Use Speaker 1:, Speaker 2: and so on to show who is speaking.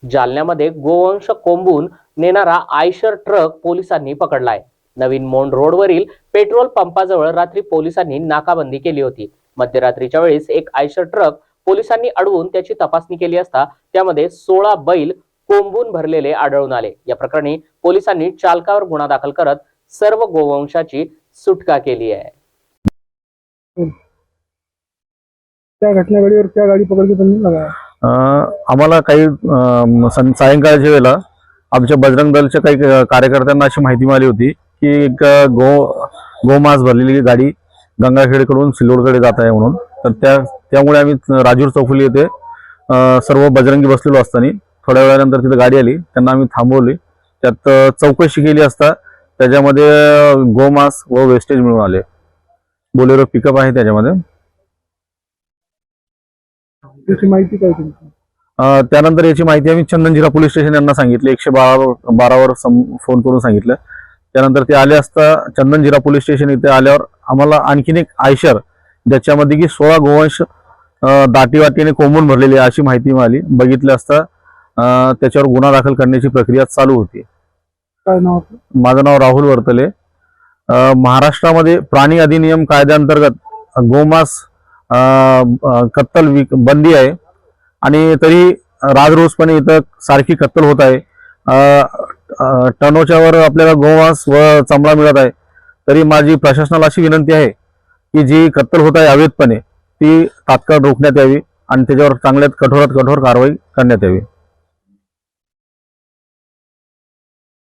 Speaker 1: जालन्यामध्ये गोवंश कोंबून नेणारा Eicher truck पोलिसांनी पकडलाय। नवीन मोंड रोडवरील पेट्रोल पंपाजवळ रात्री पोलिसांनी नाकाबंदी केली होती। मध्यरात्रीच्या वेळेस एक आयशर ट्रक पोलिसांनी अडवून त्याची तपासणी केली असता त्यामध्ये 16 बैल कोंबून भरलेले आढळून आले। या प्रकरणी पोलिसांनी चालकावर गुन्हा दाखल करत सर्व गोवंशाची सुटका केली आहे।
Speaker 2: त्या घटनेवेळेवर त्या गाडी पकडली पण लगाया।
Speaker 3: आम्हाला काही सायंकाळच्या वेळेला आमच्या बजरंग दलच्या काही कार्यकर्त्यांना अशी माहिती मिळाली होती की एक गोमांस भरलेली गाडी गंगाखेडकडून सिल्लोडकडे जात आहे म्हणून। तर त्यामुळे आम्ही राजूर चौफुली येथे सर्व बजरंगी बसलेलो असताना थोड्या वेळानंतर तिथे गाडी आली, त्यांना आम्ही थांबवली। त्यात चौकशी केली असता त्याच्यामध्ये गोमांस व वेस्टेज मिळून आले। बोलेरो पिकअप आहे त्याच्यामध्ये।
Speaker 2: त्याची माहिती काय तुमची?
Speaker 3: त्यानंतर याची माहिती आम्ही चंदनजिरा पोलीस स्टेशन यांना सांगितले, 112वर फोन करून सांगितलं। त्यानंतर ते आले असता चंदनजिरा पोलीस स्टेशन इथे आल्यावर आम्हाला आणखीन एक आयशर ज्याच्यामध्ये की 16 गोवंश दाटीवाटीने कोंबून भरलेली अशी माहिती मिळाली। बघितलं असता त्याच्यावर गुन्हा दाखल करण्याची प्रक्रिया चालू होती।
Speaker 2: काय नाव?
Speaker 3: माझं नाव राहुल वर्तले। महाराष्ट्रामध्ये प्राणी अधिनियम कायद्याअंतर्गत गोमांस कत्तल बंदी आहे आणि तरी राजरोसपणे इथं सारखी कत्तल होत आहे। टनोच्या वर आपल्याला गोमांस व चमडा मिळत आहे। तरी माझी प्रशासनाला अशी विनंती आहे की जी कत्तल होत आहे अवैधपणे ती तात्काळ रोखण्यात यावी आणि त्याच्यावर चांगल्यात कठोरात कठोर कारवाई करण्यात यावी।